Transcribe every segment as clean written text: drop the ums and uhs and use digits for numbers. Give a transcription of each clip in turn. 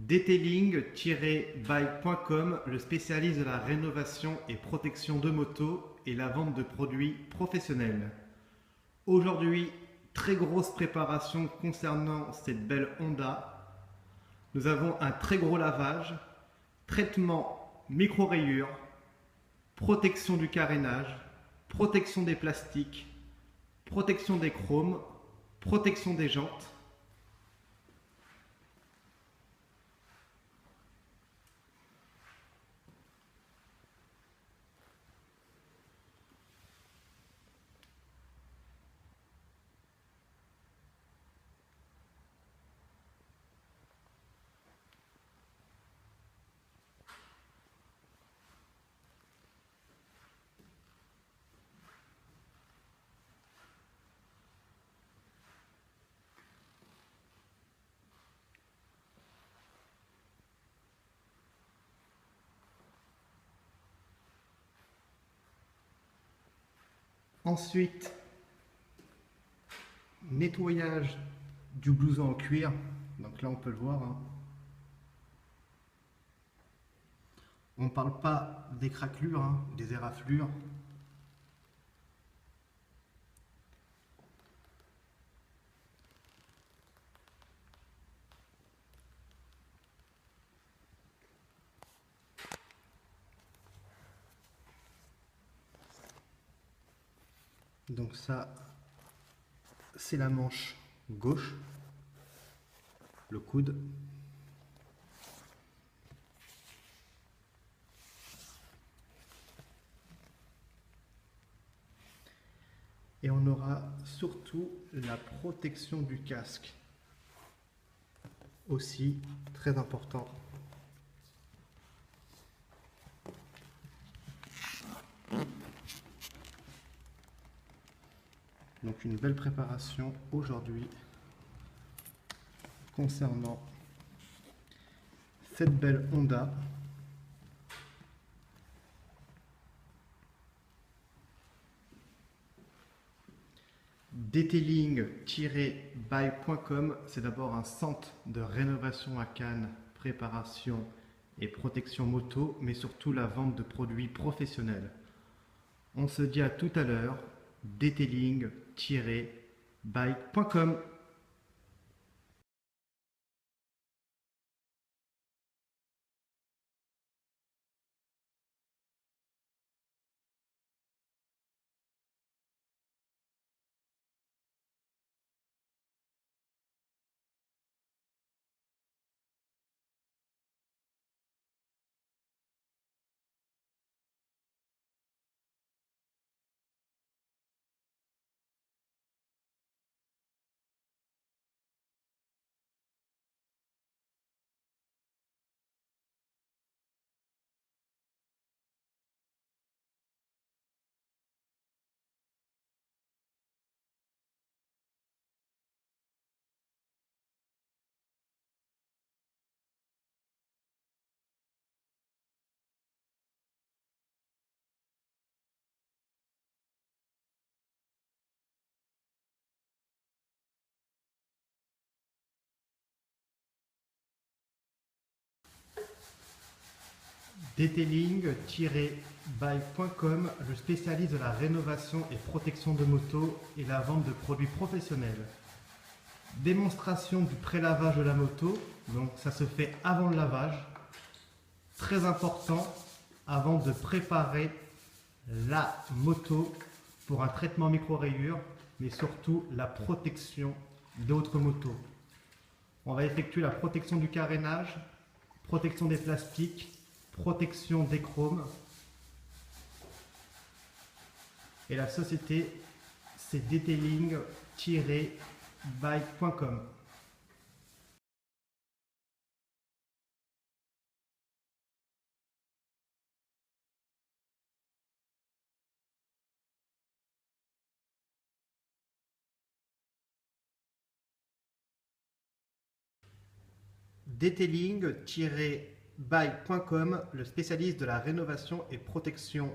Detailing-by.com, le spécialiste de la rénovation et protection de motos et la vente de produits professionnels. Aujourd'hui, très grosse préparation concernant cette belle Honda. Nous avons un très gros lavage, traitement micro-rayures, protection du carénage, protection des plastiques, protection des chromes, protection des jantes. Ensuite, nettoyage du blouson en cuir. Donc là, on peut le voir. On ne parle pas des craquelures, des éraflures. Donc ça, c'est la manche gauche, le coude. Et on aura surtout la protection du casque, aussi très important. Donc une belle préparation aujourd'hui concernant cette belle Honda. Detailing-by.com, c'est d'abord un centre de rénovation à Cannes, préparation et protection moto, mais surtout la vente de produits professionnels. On se dit à tout à l'heure. Detailing-by.com. Detailing-by.com, le spécialiste de la rénovation et protection de moto et la vente de produits professionnels. Démonstration du pré-lavage de la moto, donc ça se fait avant le lavage. Très important, avant de préparer la moto pour un traitement micro-rayures, mais surtout la protection d'autres motos. On va effectuer la protection du carénage, protection des plastiques, protection des chromes. Et la société, c'est detailing-by.com. Detailing-by.com, le spécialiste de la rénovation et protection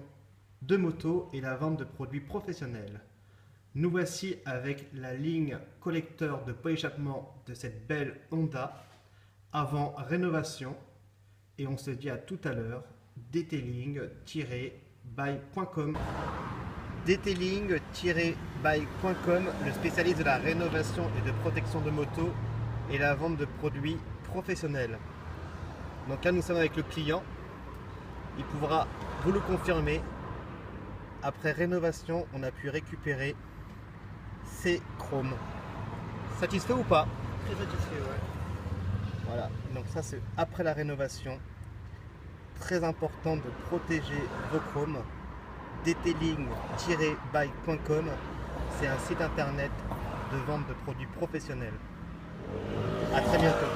de motos et la vente de produits professionnels. Nous voici avec la ligne collecteur de pot-échappement de cette belle Honda, avant rénovation. Et on se dit à tout à l'heure. Detailing-by.com. Detailing-by.com, le spécialiste de la rénovation et de protection de motos et la vente de produits professionnels. Donc là, nous sommes avec le client. Il pourra vous le confirmer. Après rénovation, on a pu récupérer ces chromes. Satisfait ou pas? Très satisfait, ouais. Voilà, donc ça c'est après la rénovation. Très important de protéger vos chromes. Detailing-by.com, c'est un site internet de vente de produits professionnels. A très bientôt.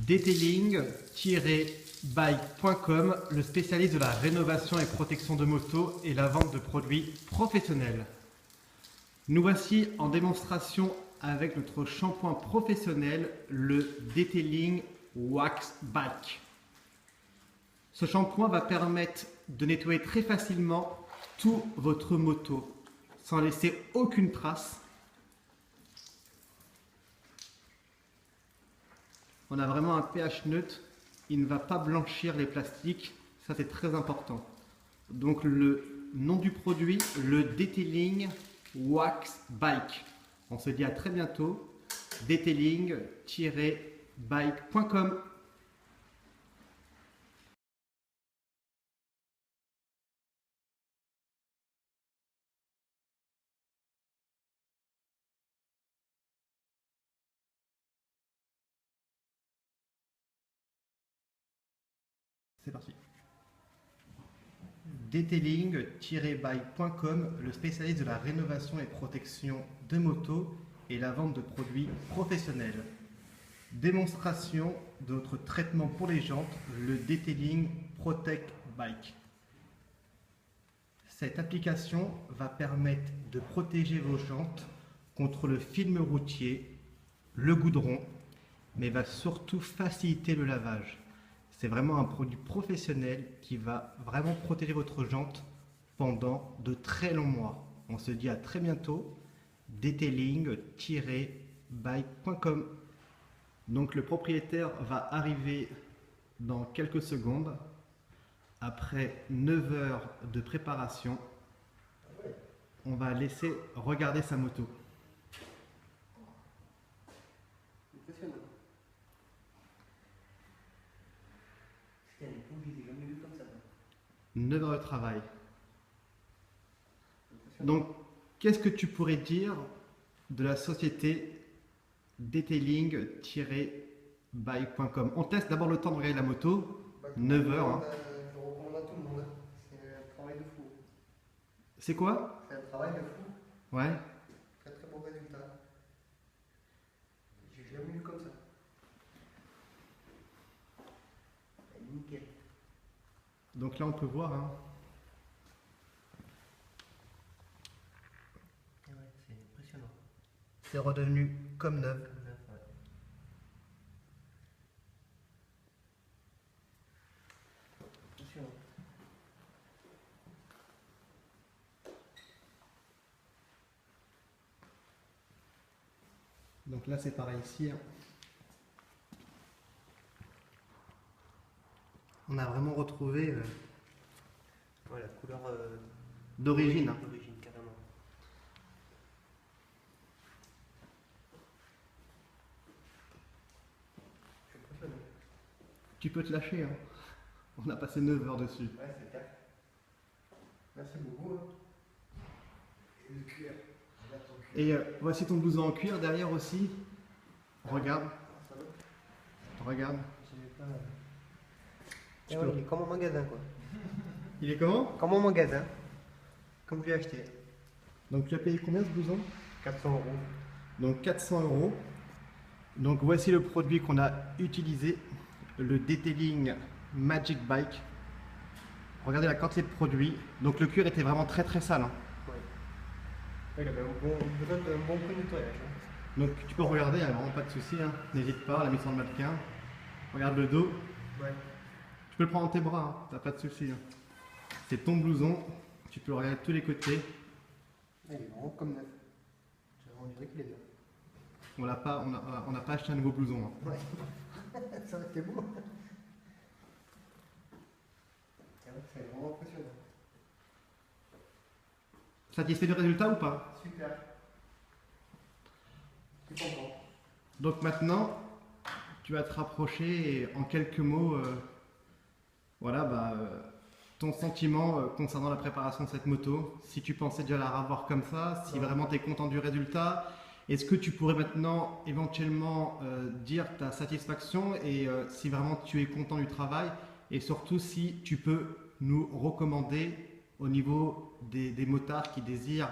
Detailing-by.com, le spécialiste de la rénovation et protection de motos et la vente de produits professionnels. Nous voici en démonstration avec notre shampoing professionnel, le Detailing Wax Bike. Ce shampoing va permettre de nettoyer très facilement tout votre moto sans laisser aucune trace. On a vraiment un pH neutre, il ne va pas blanchir les plastiques, ça c'est très important. Donc le nom du produit, le Detailing Wax Bike. On se dit à très bientôt, detailing-bike.com. C'est parti. Detailing-by.com, le spécialiste de la rénovation et protection de motos et la vente de produits professionnels. Démonstration de notre traitement pour les jantes, le Detailing Protect Bike. Cette application va permettre de protéger vos jantes contre le film routier, le goudron, mais va surtout faciliter le lavage. C'est vraiment un produit professionnel qui va vraiment protéger votre jante pendant de très longs mois. On se dit à très bientôt, detailing-by.com. Donc le propriétaire va arriver dans quelques secondes. Après 9 heures de préparation, on va laisser regarder sa moto. Impressionnant. Putain, les pauvres, j'ai jamais vu comme ça. 9 heures de travail. Donc, qu'est-ce que tu pourrais dire de la société detailing-by.com? On teste d'abord le temps de regarder la moto, 9 heures. Hein. Je recommande à tout le monde. C'est un travail de fou. C'est quoi? C'est un travail de fou. Ouais. Très très bon résultat. J'ai jamais vu comme ça. Nickel. Donc là, on peut voir. Hein. Ouais, c'est impressionnant. C'est redevenu comme neuf. Impressionnant. Donc là, c'est pareil ici. Hein. On a vraiment retrouvé Ouais, la couleur d'origine. Hein. d'origine, carrément. Je suis impressionné. Tu peux te lâcher. Hein. On a passé 9 heures dessus. Ouais, c'est clair. Merci beaucoup. Hein. Et le cuir. Et voici ton blouson en cuir derrière aussi. Regarde. Ça va? Regarde. Pas... Et ouais, il est comme au magasin, quoi. Il est comment? Comme au magasin. Comme je l'ai acheté. Donc tu as payé combien ce blouson? 400 €. Donc 400 €. Donc voici le produit qu'on a utilisé, le Detailing Magic Bike. Regardez la quantité de produit. Donc le cuir était vraiment très sale, hein. Il avait besoin d'un bon point de nettoyage. Donc tu peux regarder, il n'y a vraiment pas de souci, hein. N'hésite pas, la mission de mannequin. Regarde le dos. Ouais. Tu peux le prendre dans tes bras, hein. T'as pas de souci, hein. C'est ton blouson, tu peux le regarder de tous les côtés. Il est vraiment comme neuf. On dirait qu'il est neuf. On n'a pas acheté un nouveau blouson, hein. Ouais. Ça aurait été beau. C'est vraiment impressionnant. Satisfait du résultat ou pas? Super. Je suis content. Donc maintenant, tu vas te rapprocher et en quelques mots, ton sentiment concernant la préparation de cette moto. Si tu pensais déjà la revoir comme ça, si vraiment tu es content du résultat, est-ce que tu pourrais maintenant éventuellement dire ta satisfaction et si vraiment tu es content du travail et surtout si tu peux nous recommander au niveau des motards qui désirent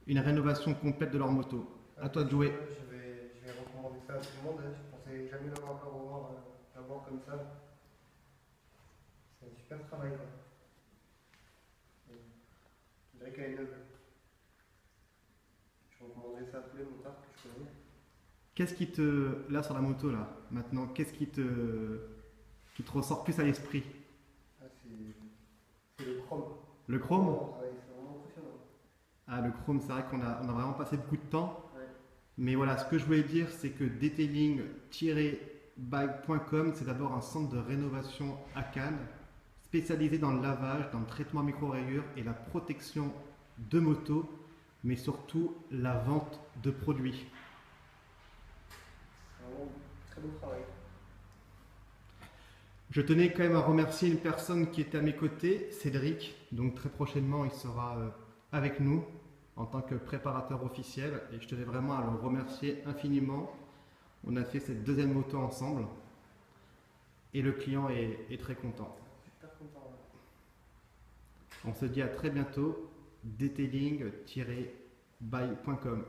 une rénovation complète de leur moto. À toi de jouer. Je vais recommander ça à tout le monde. Je pensais jamais l'avoir comme ça. C'est un super travail. Quoi. Je dirais qu'elle est neuve. Je recommanderais ça à tous les motards que je connais. Qu'est-ce qui te, là sur la moto là, maintenant, qu'est-ce qui te ressort plus à l'esprit? C'est le chrome. Le chrome? Ouais, c'est vraiment impressionnant. Ah, le chrome, c'est vrai qu'on a vraiment passé beaucoup de temps. Ouais. Mais voilà, ce que je voulais dire, c'est que detailing-bike.com, c'est d'abord un centre de rénovation à Cannes, spécialisé dans le lavage, dans le traitement micro-rayures et la protection de motos, mais surtout la vente de produits. C'est vraiment un très beau travail. Je tenais quand même à remercier une personne qui était à mes côtés, Cédric. Donc très prochainement, il sera avec nous en tant que préparateur officiel. Et je tenais vraiment à le remercier infiniment. On a fait cette deuxième moto ensemble. Et le client est très content. Super content. On se dit à très bientôt. Detailing-by.com